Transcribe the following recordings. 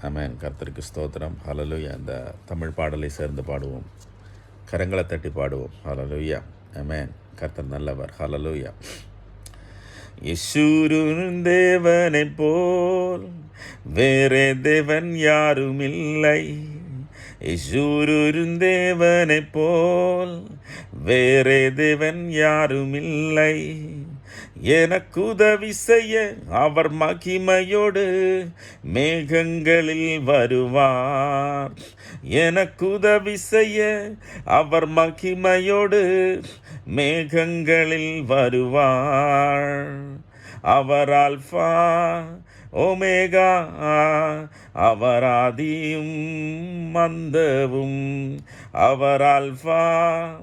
ஆமென். கர்த்தருக்கு ஸ்தோத்திரம். ஹalleluya. இந்த தமிழ் பாடலை சேர்ந்து பாடுவோம். கரங்களை தட்டி பாடுவோம். ஹalleluya. ஆமென். கர்த்தர் நல்லவர். ஹalleluya. யேசுவின் தேவனைப் போல் வேறே தேவன் யாருமில்லை. யேசுவின் தேவனைப் போல் வேறே தேவன் யாருமில்லை. எனக்கு உதவி செய்ய அவர் மகிமையோடு மேகங்களில் வருவார். எனக்கு உதவி செய்ய அவர் மகிமையோடு மேகங்களில் வருவார். அவர் ஆல்பா ஓமேகா, அவர் ஆதியும் மந்தவும். அவர் ஆல்பா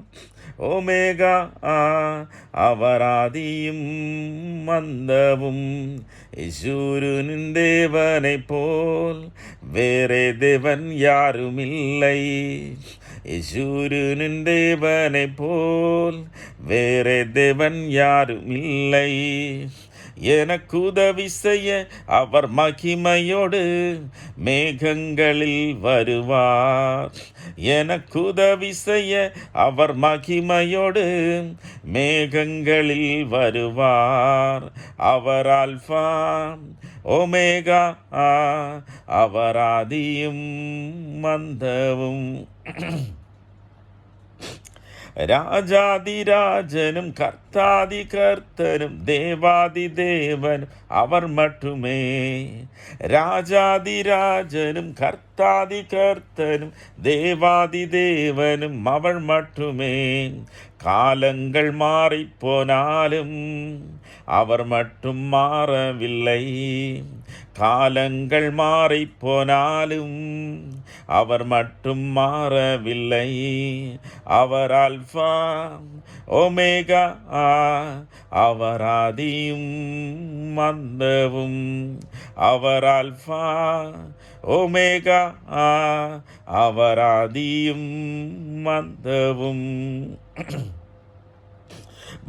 ஓமேகா, அவர் ஆதியும் மந்தவும். யேசுவின் தேவனைப் போல் வேறே தேவன் யாருமில்லை. யேசுவின் தேவனைப் போல் வேறே தேவன் யாருமில்லை. எனக்கு உதவி செய்ய அவர் மகிமையோடு மேகங்களில் வருவார். எனக்கு உதவி செய்ய அவர் மகிமையோடு மேகங்களில் வருவார். அவர் ஆல்பா ஓமேகா, அவர் ஆதியும் மந்தவும். ராஜாதிராஜனும் கர்த்தாதி கர்த்தரும் தேவாதி தேவனும் அவர் மட்டுமே. ராஜாதிராஜனும் கர்த்தாதி கர்த்தரும் தேவாதி தேவனும் அவர் மட்டுமே. காலங்கள் மாறிப்போனாலும் அவர் மட்டும் மாறவில்லை. காலங்கள் மாறிப்போனாலும் அவர் மட்டும் மாறவில்லை. அவர் ஆல்பா ஓமேகா, அவர் ஆதியும் மந்தவும். அவர் ஆல்பா ஓமேகா, அவர் ஆதியும் மந்தவும்.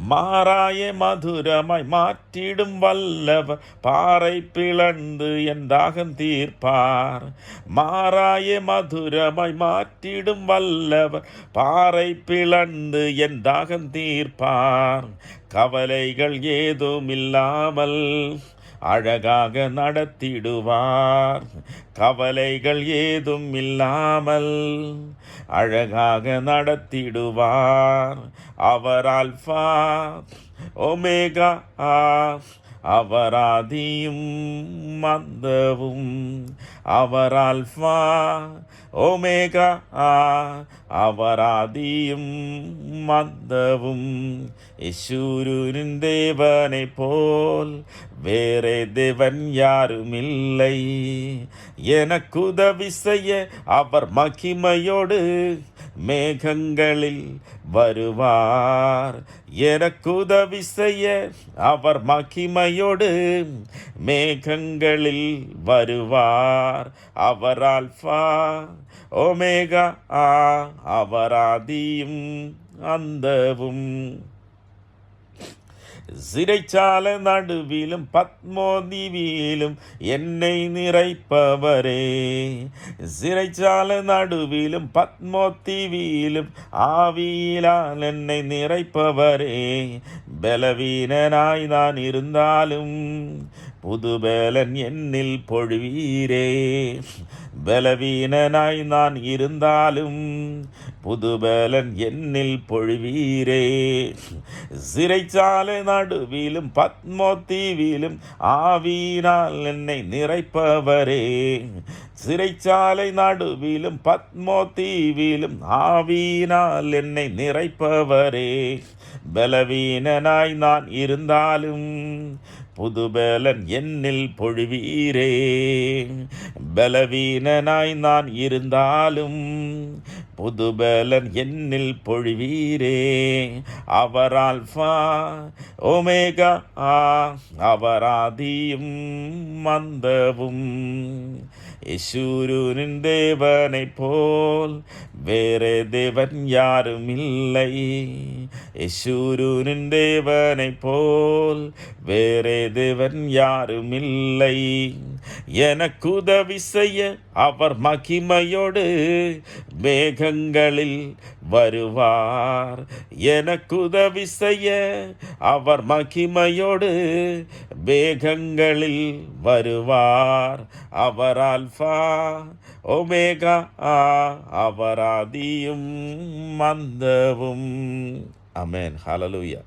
மாறாய மதுரமாய் மாற்றிடும் வல்லவர் பாறை பிளந்து என் தாகம் தீர்ப்பார். மாறாய மதுரமாய் மாற்றிடும் வல்லவர் பாறை பிளந்து என் தாகம் தீர்ப்பார். கவலைகள் ஏதும் இல்லாமல் அழகாக நடத்திடுவார். கவலைகள் ஏதும் இல்லாமல் அழகாக நடத்திடுவார். அவர் ஆல்பா ஓமேகா, அவர் ஆதியும் மந்தவும். அவர் ஆல்பா ஓமேகா, அவர் ஆதியும் மந்தவும். யேசுவின் தேவனைப் போல் வேறே தேவன் யாருமில்லை. எனக்கு உதவி செய்ய அவர் மகிமையோடு மேகங்களில் வருவார். எனக்கு உதவி செய்ய அவர் மகிமையோடு மேகங்களில் வருவார். அவர் ஆல்பா ஓமேகா, அவர் ஆதியும் அந்தவும். சிறைச்சால நடுவிலும் பத்மோதீவிலும் என்னை நிறைப்பவரே. சிறைச்சால நடுவிலும் பத்மோதீவிலும் ஆவியிலால் என்னை நிறைப்பவரே. பலவீனனாய் நான் இருந்தாலும் புதுபலன் என்னில் பொழிவீரே. பலவீனனாய் நான் இருந்தாலும் புதுபலன் என்னில் பொழிவீரே. சிறைச்சாலை நடுவிலும் பத்மோதீவிலும் ஆவியினால் என்னை நிறைப்பவரே. சிறைச்சாலை நடுவிலும் பத்மோதீவிலும் ஆவியினால் என்னை நிறைப்பவரே. பலவீனனாய் நான் இருந்தாலும் புதுபலன் என்னில் பொழிவீரே. பலவீனனாய் நான் இருந்தாலும் புதுபலன் என்னில் பொழிவீரே. அவர் ஆல்பா ஒமேகா, அவராதியும் மந்தவும். யெஷூரூனின் தேவனை போல் வேறே தேவன் யாரும் இல்லை. யெஷூரூனின் தேவனை போல் வேறே தேவன் யாரும் இல்லை. எனக்கு உதவி செய்ய அவர் மகிமையோடு மேகங்களில் வருவார். எனக்கு உதவி செய்ய அவர் மகிமையோடு மேகங்களில் வருவார். அவர் ஆல்பா ஒமேகா, அவராதியும் மந்தவும். ஆமென். ஹல்லேலூயா.